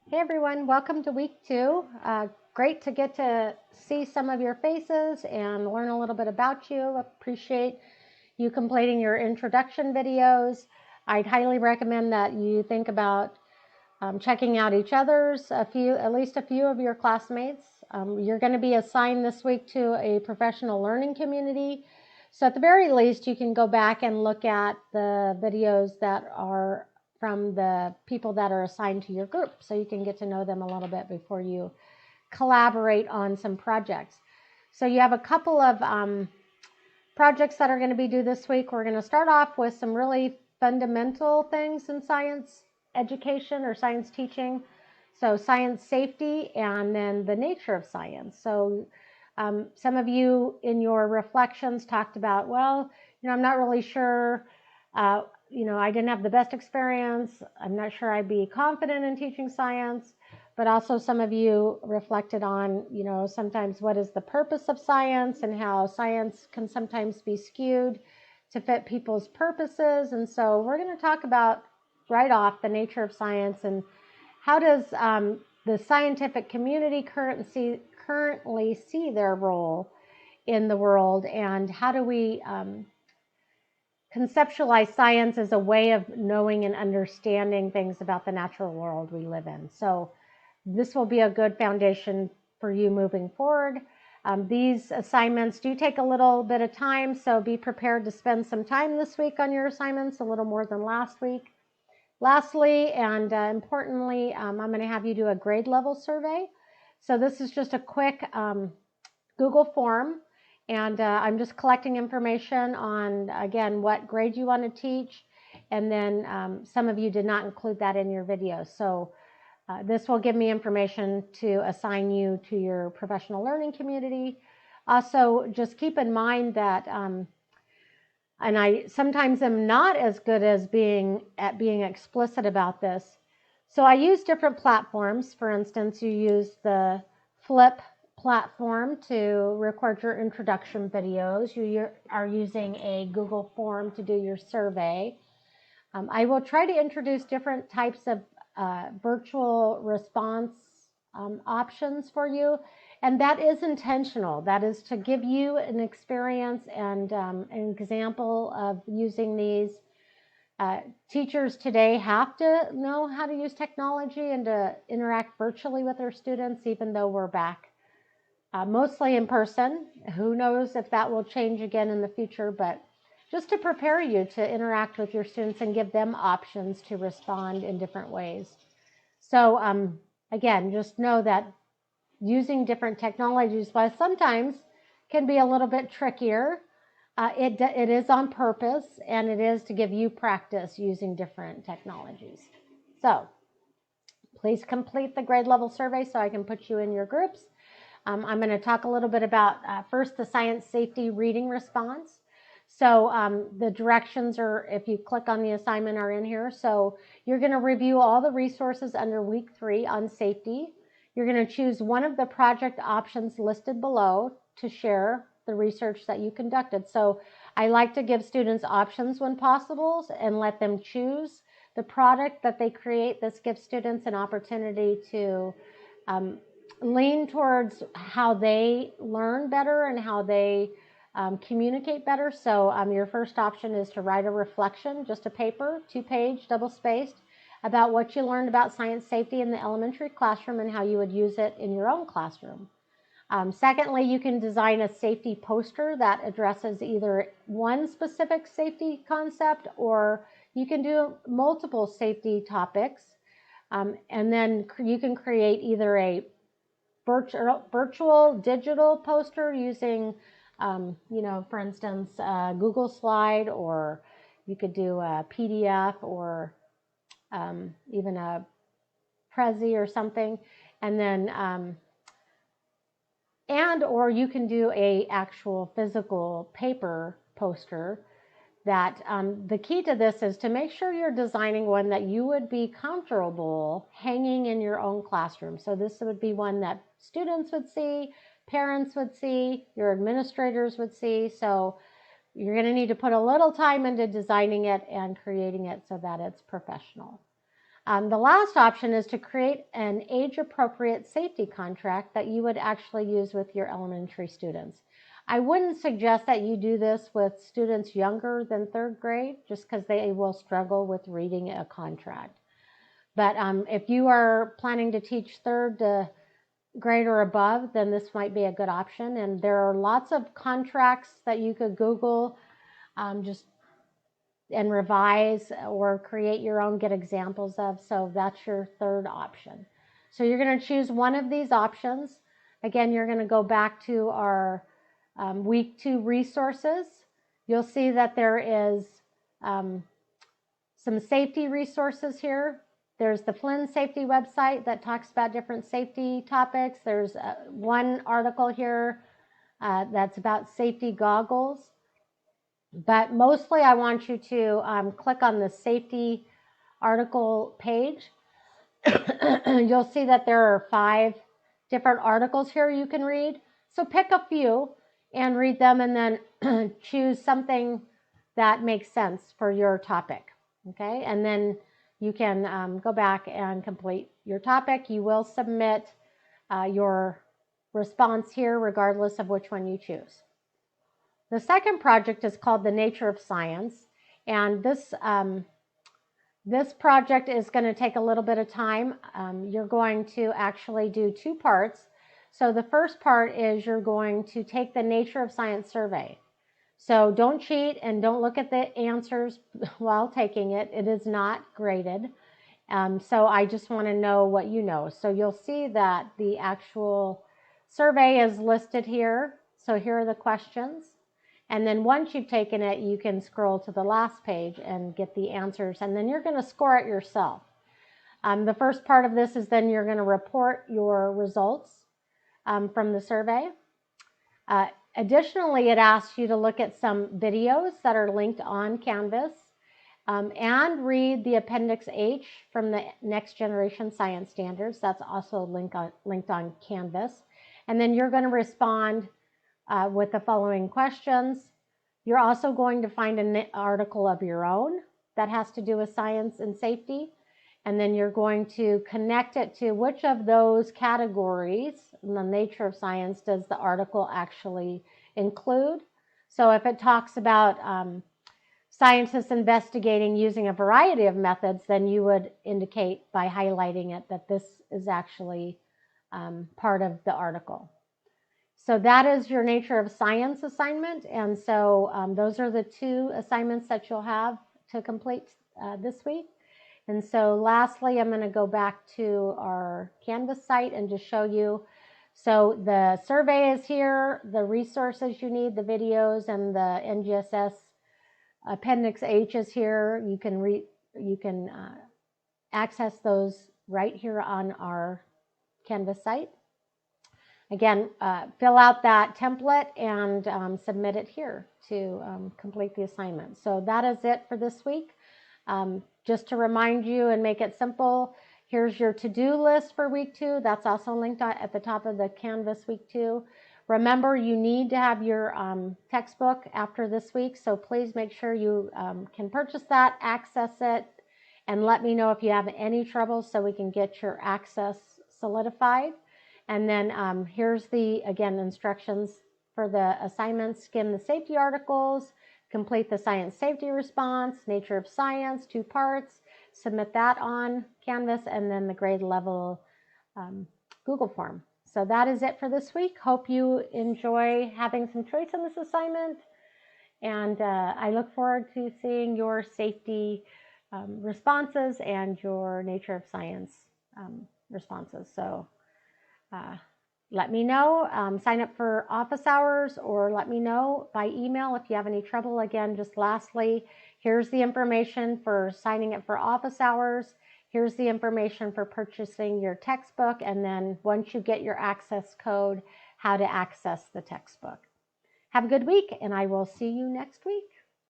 Hey everyone, welcome to week 2. Great to get to see some of your faces and learn a little bit about you. Appreciate you completing your introduction videos. I'd highly recommend that you think about checking out each other's, at least a few of your classmates. You're going to be assigned this week to a professional learning community. So at the very least, you can go back and look at the videos that are from the people that are assigned to your group, so you can get to know them a little bit before you collaborate on some projects. So you have a couple of projects that are going to be due this week. We're going to start off with some really fundamental things in science education or science teaching. So science safety and then the nature of science. So some of you in your reflections talked about, well, I'm not really sure, I didn't have the best experience. I'm not sure I'd be confident in teaching science. But also some of you reflected on, sometimes what is the purpose of science and how science can sometimes be skewed to fit people's purposes. And so we're going to talk about right off the nature of science and how does the scientific community currently see their role in the world, and how do we conceptualize science as a way of knowing and understanding things about the natural world we live in. So this will be a good foundation for you moving forward. These assignments do take a little bit of time, so be prepared to spend some time this week on your assignments, a little more than last week. Lastly, and importantly, I'm going to have you do a grade level survey. So this is just a quick Google form, and I'm just collecting information on, again, what grade you want to teach, and then some of you did not include that in your video. So this will give me information to assign you to your professional learning community. Also, just keep in mind that, and I sometimes am not as good as being explicit about this. So I use different platforms. For instance, you use the Flip platform to record your introduction videos. You are using a Google form to do your survey. I will try to introduce different types of virtual response options for you, and that is intentional. That is to give you an experience and an example of using these. Teachers today have to know how to use technology and to interact virtually with their students, even though we're back mostly in person. Who knows if that will change again in the future, but just to prepare you to interact with your students and give them options to respond in different ways. So again, just know that using different technologies, while sometimes can be a little bit trickier, it is on purpose, and it is to give you practice using different technologies. So please complete the grade level survey so I can put you in your groups. I'm going to talk a little bit about first the science safety reading response. So the directions are, if you click on the assignment, are in here. So you're going to review all the resources under week 3 on safety. You're going to choose one of the project options listed below to share the research that you conducted. So I like to give students options when possible and let them choose the product that they create. This gives students an opportunity to lean towards how they learn better and how they communicate better. So your first option is to write a reflection, just a paper, 2-page, double-spaced, about what you learned about science safety in the elementary classroom and how you would use it in your own classroom. Secondly, you can design a safety poster that addresses either one specific safety concept, or you can do multiple safety topics. And then you can create either a virtual digital poster using, for instance, a Google slide, or you could do a PDF, or even a Prezi or something, and then or you can do a actual physical paper poster. That the key to this is to make sure you're designing one that you would be comfortable hanging in your own classroom. So this would be one that students would see, parents would see, your administrators would see. So you're going to need to put a little time into designing it and creating it so that it's professional. The last option is to create an age-appropriate safety contract that you would actually use with your elementary students. I wouldn't suggest that you do this with students younger than 3rd grade, just because they will struggle with reading a contract. But if you are planning to teach 3rd grade or above, then this might be a good option. And there are lots of contracts that you could Google just and revise or create your own, get examples of. So that's your 3rd option. So you're going to choose one of these options. Again, you're going to go back to our week 2 resources. You'll see that there is some safety resources here. There's the Flynn safety website that talks about different safety topics. There's one article here that's about safety goggles. But mostly I want you to click on the safety article page. You'll see that there are 5 different articles here you can read. So pick a few and read them, and then choose something that makes sense for your topic. Okay, and then you can go back and complete your topic. You will submit your response here regardless of which one you choose. The second project is called The Nature of Science, and this project is going to take a little bit of time. You're going to actually do 2 parts. So the first part is you're going to take the Nature of Science survey. So don't cheat and don't look at the answers while taking it. It is not graded. So I just want to know what you know. So you'll see that the actual survey is listed here. So here are the questions. And then once you've taken it, you can scroll to the last page and get the answers. And then you're going to score it yourself. The first part of this is then you're going to report your results from the survey. Additionally, it asks you to look at some videos that are linked on Canvas and read the Appendix H from the Next Generation Science Standards. That's also linked on Canvas. And then you're going to respond with the following questions. You're also going to find an article of your own that has to do with science and safety. And then you're going to connect it to which of those categories in the nature of science does the article actually include. So if it talks about scientists investigating using a variety of methods, then you would indicate by highlighting it that this is actually part of the article. So that is your Nature of Science assignment. And so those are the 2 assignments that you'll have to complete this week. And so lastly, I'm going to go back to our Canvas site and just show you. So the survey is here, the resources you need, the videos, and the NGSS Appendix H is here. You can access those right here on our Canvas site. Again, fill out that template and submit it here to complete the assignment. So that is it for this week. Just to remind you and make it simple, here's your to-do list for week 2. That's also linked at the top of the Canvas week 2. Remember, you need to have your textbook after this week, so please make sure you can purchase that, access it, and let me know if you have any trouble so we can get your access solidified. And then here's the, again, instructions for the assignments. Skim the safety articles, complete the science safety response, Nature of Science, 2 parts, submit that on Canvas, and then the grade level Google form. So that is it for this week. Hope you enjoy having some choice in this assignment, and I look forward to seeing your safety responses and your Nature of Science responses. So let me know, sign up for office hours, or let me know by email if you have any trouble. Again, just lastly, here's the information for signing up for office hours. Here's the information for purchasing your textbook. And then once you get your access code, how to access the textbook. Have a good week, and I will see you next week.